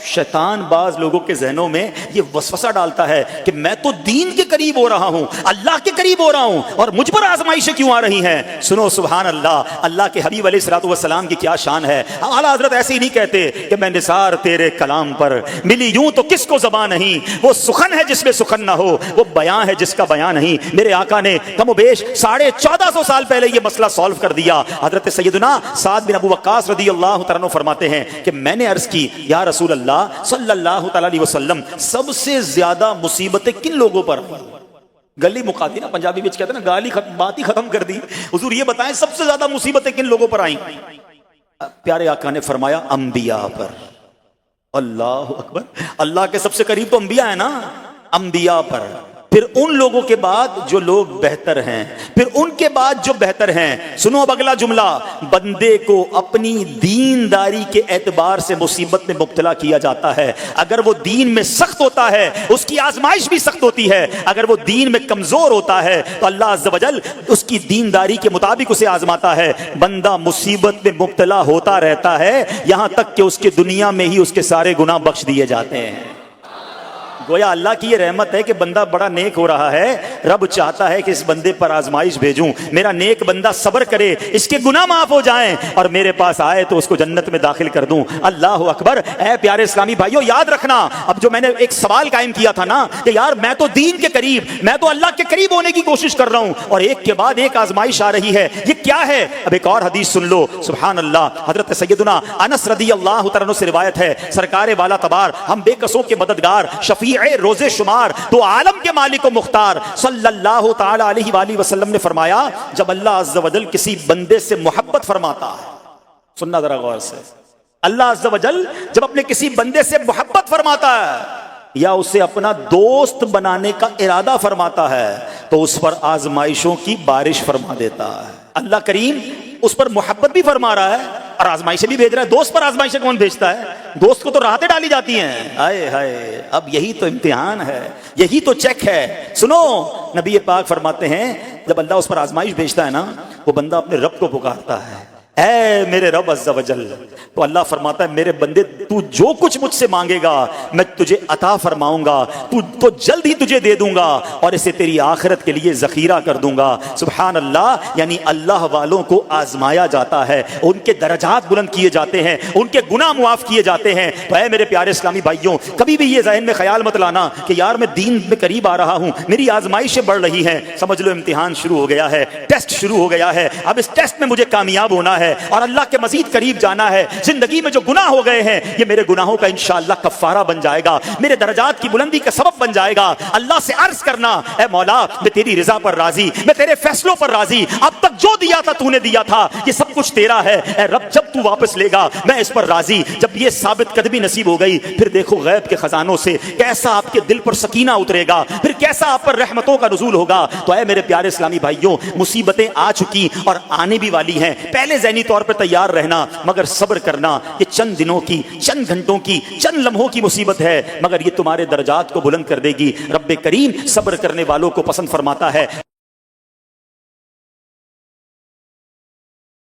شیطان بعض لوگوں کے ذہنوں میں یہ وسوسہ ڈالتا ہے کہ میں تو دین کے قریب ہو رہا ہوں، اللہ کے قریب ہو رہا ہوں، اور مجھ پر آزمائشیں کیوں آ رہی ہیں؟ سنو سبحان اللہ، اللہ کے حبیب علیہ الصلوۃ والسلام کی کیا شان ہے۔ اعلیٰ حضرت ایسے ہی نہیں کہتے کہ میں نثار تیرے کلام پر، ملی یوں تو کس کو زبان نہیں، وہ سخن ہے جس میں سخن نہ ہو، وہ بیان ہے جس کا بیان نہیں۔ میرے آقا نے کم و بیش 1450 سال پہلے یہ مسئلہ سالو کر دیا۔ حضرت سیدنا سعد بن ابو وقاص رضی اللہ تعالیٰ عنہ فرماتے ہیں کہ میں نے عرض کی یا رسول اللہ صلی اللہ تعالیٰ علیہ وسلم، سب سے زیادہ مصیبتیں کن لوگوں پر؟ گلی مقاتی نا، پنجابی میں کہتے ہیں نا، گالی بات ہی ختم کر دی۔ حضور یہ بتائیں سب سے زیادہ مصیبتیں کن لوگوں پر آئیں؟ پیارے آقا نے فرمایا انبیاء پر۔ اللہ اکبر، اللہ کے سب سے قریب تو انبیاء ہیں نا، انبیاء پر، پھر ان لوگوں کے بعد جو لوگ بہتر ہیں، پھر ان کے بعد جو بہتر ہیں۔ سنو اب اگلا جملہ، بندے کو اپنی دینداری کے اعتبار سے مصیبت میں مبتلا کیا جاتا ہے۔ اگر وہ دین میں سخت ہوتا ہے اس کی آزمائش بھی سخت ہوتی ہے، اگر وہ دین میں کمزور ہوتا ہے تو اللہ عز و جل اس کی دینداری کے مطابق اسے آزماتا ہے۔ بندہ مصیبت میں مبتلا ہوتا رہتا ہے یہاں تک کہ اس کے دنیا میں ہی اس کے سارے گناہ بخش دیے جاتے ہیں۔ گویا اللہ کی یہ رحمت ہے کہ بندہ بڑا نیک ہو رہا ہے، رب چاہتا ہے کہ اس بندے پر آزمائش بھیجوں، میرا نیک بندہ صبر کرے، اس کے گناہ معاف ہو جائیں اور میرے پاس آئے تو اس کو جنت میں داخل کر دوں۔ اللہ اکبر۔ اے پیارے اسلامی بھائیو، یاد رکھنا، اب جو میں نے ایک سوال قائم کیا تھا نا کہ یار میں تو دین کے قریب، میں تو اللہ کے قریب ہونے کی کوشش کر رہا ہوں اور ایک کے بعد ایک آزمائش آ رہی ہے، یہ کیا ہے؟ اب ایک اور حدیث سن لو، سبحان اللہ۔ حضرت سیدنا انس رضی اللہ تعالیٰ عنہ سے روایت ہے، سرکار والا تبار، ہم بے کسوں کے مددگار، شفیع روزے شمار، تو عالم کے مالک و مختار صلی اللہ تعالی علیہ وآلہ وسلم نے فرمایا، جب اللہ عز و جل کسی بندے سے محبت فرماتا ہے، سننا ذرا غور سے، اللہ عز و جل جب اپنے کسی بندے سے محبت فرماتا ہے یا اسے اپنا دوست بنانے کا ارادہ فرماتا ہے تو اس پر آزمائشوں کی بارش فرما دیتا ہے۔ اللہ کریم اس پر محبت بھی فرما رہا ہے اور آزمائشیں بھی بھیج رہا ہے۔ دوست پر آزمائشیں کون بھیجتا ہے؟ دوست کو تو راحتیں ڈالی جاتی ہیں۔ ہائے ہائے، اب یہی تو امتحان ہے، یہی تو چیک ہے۔ سنو، نبی پاک فرماتے ہیں جب اللہ اس پر آزمائش بھیجتا ہے نا، وہ بندہ اپنے رب کو پکارتا ہے، اے میرے رب عز و جل، تو اللہ فرماتا ہے میرے بندے تو جو کچھ مجھ سے مانگے گا میں تجھے عطا فرماؤں گا، تو جلد ہی تجھے دے دوں گا اور اسے تیری آخرت کے لیے ذخیرہ کر دوں گا۔ سبحان اللہ۔ یعنی اللہ والوں کو آزمایا جاتا ہے، ان کے درجات بلند کیے جاتے ہیں، ان کے گناہ معاف کیے جاتے ہیں۔ تو اے میرے پیارے اسلامی بھائیوں، کبھی بھی یہ ذہن میں خیال مت لانا کہ یار میں دین میں قریب آ رہا ہوں، میری آزمائشیں بڑھ رہی ہیں۔ سمجھ لو امتحان شروع ہو گیا ہے، ٹیسٹ شروع ہو گیا ہے، اب اس ٹیسٹ میں مجھے کامیاب ہونا ہے اور اللہ کے مزید قریب جانا ہے۔ زندگی میں جو گناہ ہو گئے ہیں یہ میرے گناہوں کا انشاءاللہ کفارہ بن جائے گا، میرے درجات کی بلندی کا سبب بن جائے گا۔ اللہ سے عرض کرنا، اے مولا میں تیری رضا پر راضی، میں تیرے فیصلوں پر راضی، اب تک جو دیا تھا تو نے دیا تھا، یہ سب کچھ تیرا ہے۔ اے رب جب تو واپس لے گا میں اس پر راضی۔ جب یہ ثابت قدمی نصیب ہو گئی پھر دیکھو غیب کے خزانوں سے کیسا آپ کے دل پر سکینہ اترے گا، پھر کیسا آپ پر رحمتوں کا نزول ہوگا۔ تو اے میرے پیارے اسلامی بھائیوں، مصیبتیں آ چکی اور آنے بھی والی ہیں، پہلے ذہنی طور پر تیار رہنا، مگر صبر کرنا۔ یہ چند دنوں کی، چند گھنٹوں کی، چند لمحوں کی مصیبت ہے، مگر یہ تمہارے درجات کو بلند کر دے گی۔ رب کریم صبر کرنے والوں کو پسند فرماتا ہے۔